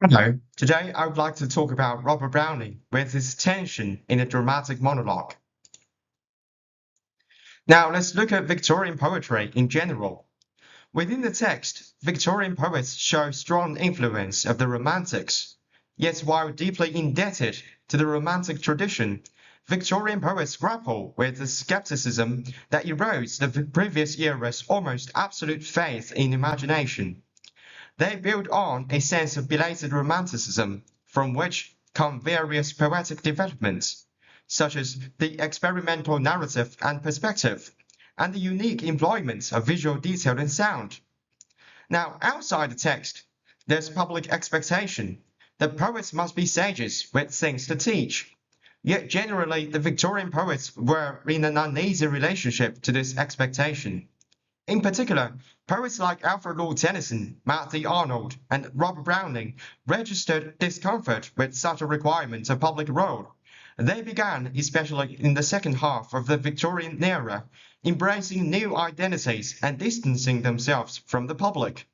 Hello, today I would like to talk about Robert Browning with his tension in a dramatic monologue. Now let's look at Victorian poetry in general. Within the text, Victorian poets show strong influence of the Romantics. Yet while deeply indebted to the Romantic tradition, Victorian poets grapple with the skepticism that erodes the previous era's almost absolute faith in imagination. They build on a sense of belated romanticism, from which come various poetic developments, such as the experimental narrative and perspective, and the unique employment of visual detail and sound. Now, outside the text, there's public expectation that poets must be sages with things to teach. Yet generally, the Victorian poets were in an uneasy relationship to this expectation. In particular, poets like Alfred Lord Tennyson, Matthew Arnold, and Robert Browning registered discomfort with such a requirement of public role. They began, especially in the second half of the Victorian era, embracing new identities and distancing themselves from the public.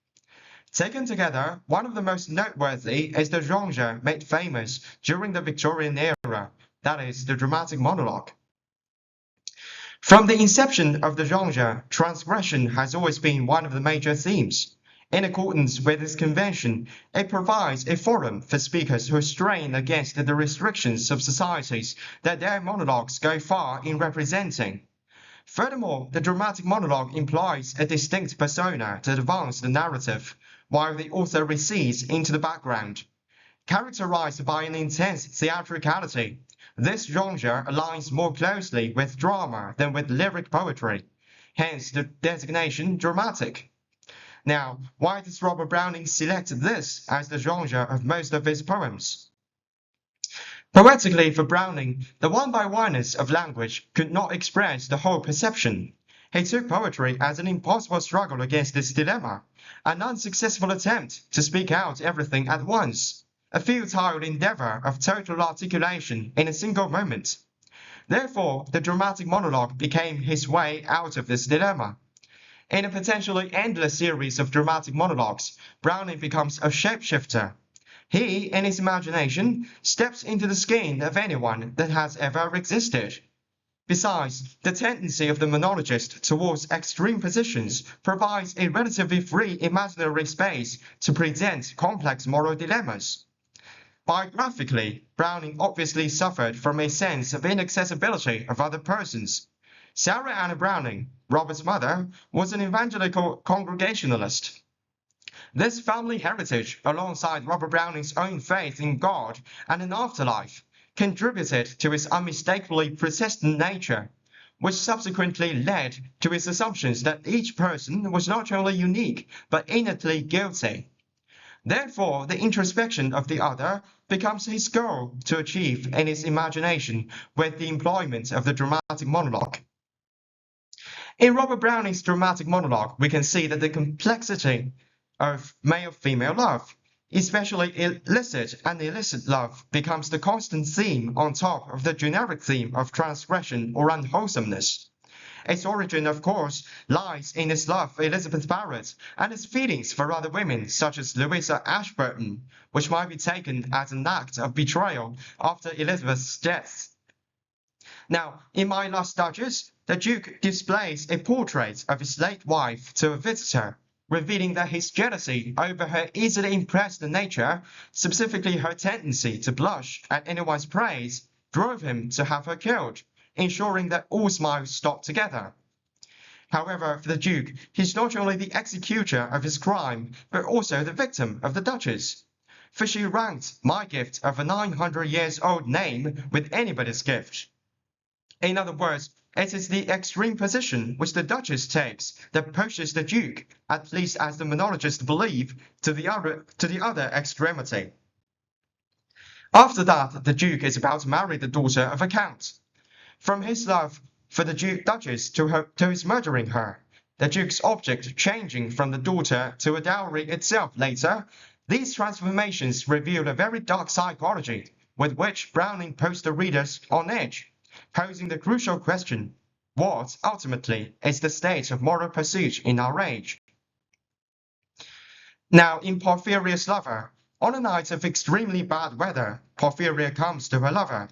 Taken together, one of the most noteworthy is the genre made famous during the Victorian era, that is, the dramatic monologue. From the inception of the genre, transgression has always been one of the major themes. In accordance with this convention, it provides a forum for speakers who strain against the restrictions of societies that their monologues go far in representing. Furthermore, the dramatic monologue implies a distinct persona to advance the narrative, while the author recedes into the background. Characterized by an intense theatricality, this genre aligns more closely with drama than with lyric poetry, hence the designation dramatic. Now, why does Robert Browning select this as the genre of most of his poems? Poetically, for Browning, the one-by-oneness of language could not express the whole perception. He took poetry as an impossible struggle against this dilemma, an unsuccessful attempt to speak out everything at once, a futile endeavor of total articulation in a single moment. Therefore, the dramatic monologue became his way out of this dilemma. In a potentially endless series of dramatic monologues, Browning becomes a shapeshifter. He, in his imagination, steps into the skin of anyone that has ever existed. Besides, the tendency of the monologist towards extreme positions provides a relatively free imaginary space to present complex moral dilemmas. Biographically, Browning obviously suffered from a sense of inaccessibility of other persons. Sarah Anna Browning, Robert's mother, was an evangelical Congregationalist. This family heritage, alongside Robert Browning's own faith in God and an afterlife, contributed to his unmistakably Protestant nature, which subsequently led to his assumptions that each person was not only unique but innately guilty. Therefore, the introspection of the other becomes his goal to achieve in his imagination with the employment of the dramatic monologue. In Robert Browning's dramatic monologue, we can see that the complexity of male-female love, especially illicit and illicit love, becomes the constant theme on top of the generic theme of transgression or unwholesomeness. Its origin, of course, lies in his love for Elizabeth Barrett and his feelings for other women, such as Louisa Ashburton, which might be taken as an act of betrayal after Elizabeth's death. Now, in My Last Duchess, the Duke displays a portrait of his late wife to a visitor, revealing that his jealousy over her easily impressed nature, specifically her tendency to blush at anyone's praise, drove him to have her killed, ensuring that all smiles stop together. However, for the Duke, he's not only the executor of his crime, but also the victim of the Duchess. For she ranked my gift of a 900-years-old name with anybody's gift. In other words, it is the extreme position which the Duchess takes that pushes the Duke, at least as the monologists believe, to the other extremity. After that, the Duke is about to marry the daughter of a count. From his love for the Duchess to his murdering her, the Duke's object changing from the daughter to a dowry itself later, these transformations reveal a very dark psychology with which Browning puts the readers on edge, posing the crucial question: what, ultimately, is the state of moral pursuit in our age? Now, in Porphyria's Lover, On a night of extremely bad weather, Porphyria comes to her lover.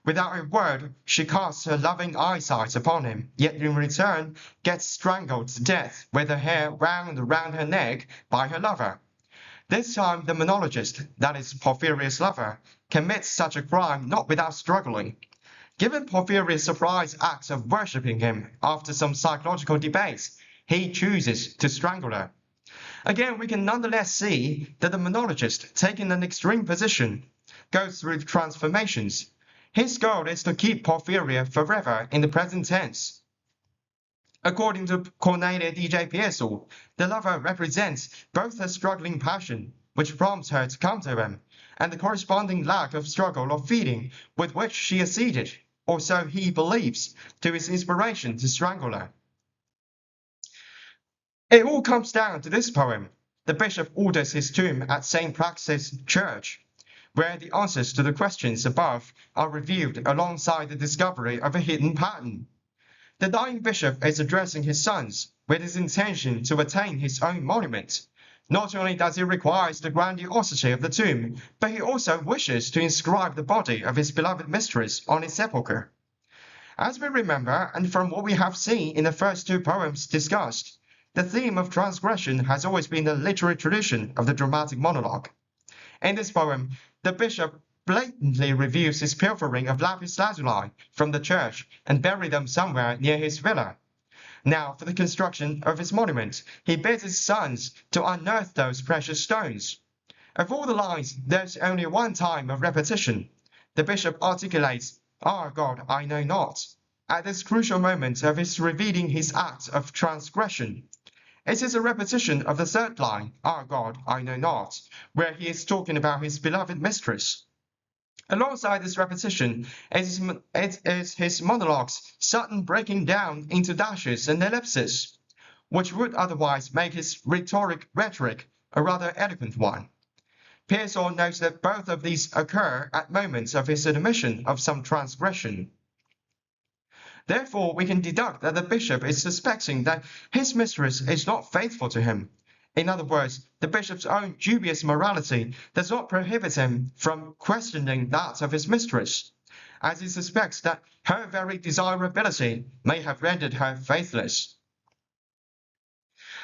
Without a word, she casts her loving eyesight upon him, yet in return gets strangled to death with her hair wound around her neck by her lover. This time the monologist, that is Porphyria's lover, commits such a crime not without struggling. Given Porphyria's surprise act of worshipping him after some psychological debates, he chooses to strangle her. Again, we can nonetheless see that the monologist, taking an extreme position, goes through transformations. His goal is to keep Porphyria forever in the present tense. According to Cornelia D.J. Pearsall, the lover represents both her struggling passion, which prompts her to come to him, and the corresponding lack of struggle or feeling with which she acceded, or so he believes, to his inspiration to strangle her. It all comes down to this poem. The bishop orders his tomb at St. Praxed's Church, where the answers to the questions above are revealed alongside the discovery of a hidden pattern. The dying bishop is addressing his sons with his intention to attain his own monument. Not only does he require the grandiosity of the tomb, but he also wishes to inscribe the body of his beloved mistress on its sepulchre. As we remember, and from what we have seen in the first two poems discussed, the theme of transgression has always been the literary tradition of the dramatic monologue. In this poem, the bishop blatantly reveals his pilfering of lapis lazuli from the church and buried them somewhere near his villa. Now, for the construction of his monument, he bids his sons to unearth those precious stones. Of all the lines, there's only one time of repetition. The bishop articulates, "Our God, I know not," at this crucial moment of his revealing his act of transgression. It is a repetition of the third line, "Our God, I know not," where he is talking about his beloved mistress. Alongside this repetition it is his monologue's sudden breaking down into dashes and ellipses, which would otherwise make his rhetoric a rather eloquent one. Pearsall notes that both of these occur at moments of his admission of some transgression. Therefore, we can deduct that the bishop is suspecting that his mistress is not faithful to him. In other words, the bishop's own dubious morality does not prohibit him from questioning that of his mistress, as he suspects that her very desirability may have rendered her faithless.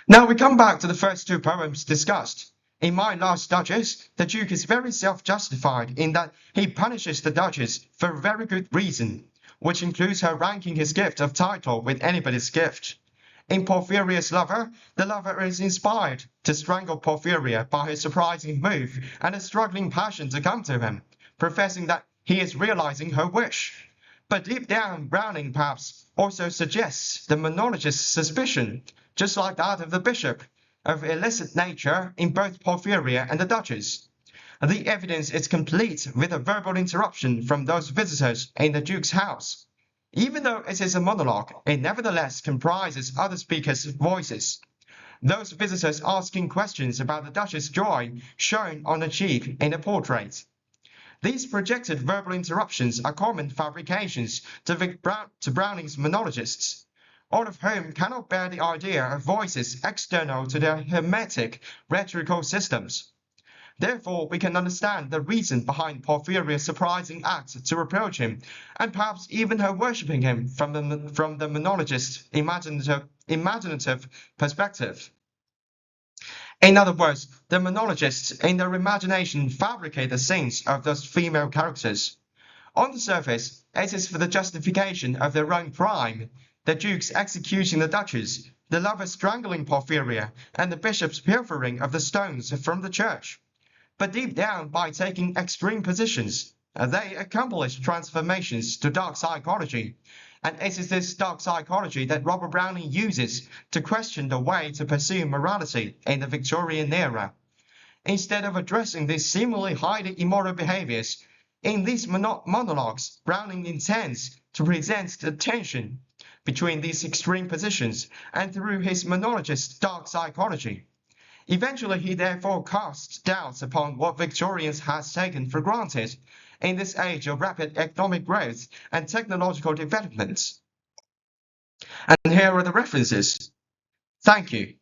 Now we come back to the first two poems discussed. In My Last Duchess, the Duke is very self-justified in that he punishes the Duchess for a very good reason, which includes her ranking his gift of title with anybody's gift. In Porphyria's lover, the lover is inspired to strangle Porphyria by her surprising move and a struggling passion to come to him, professing that he is realizing her wish. But deep down, Browning perhaps also suggests the monologist's suspicion, just like that of the bishop, of illicit nature in both Porphyria and the Duchess. The evidence is complete with a verbal interruption from those visitors in the Duke's house. Even though it is a monologue, it nevertheless comprises other speakers' voices. Those visitors asking questions about the Duchess' joy shown on a cheek in a portrait. These projected verbal interruptions are common fabrications to Browning's monologists, all of whom cannot bear the idea of voices external to their hermetic rhetorical systems. Therefore, we can understand the reason behind Porphyria's surprising act to reproach him, and perhaps even her worshipping him from the monologist's imaginative perspective. In other words, the monologists in their imagination fabricate the scenes of those female characters. On the surface, it is for the justification of their own crime, the Duke's executing the Duchess, the lover strangling Porphyria, and the bishop's pilfering of the stones from the church. But deep down, by taking extreme positions, they accomplish transformations to dark psychology, and it is this dark psychology that Robert Browning uses to question the way to pursue morality in the Victorian era. Instead of addressing these seemingly highly immoral behaviors, in these monologues, Browning intends to present the tension between these extreme positions and through his monologist's dark psychology. Eventually, he therefore casts doubts upon what Victorians has taken for granted in this age of rapid economic growth and technological development. And here are the references. Thank you.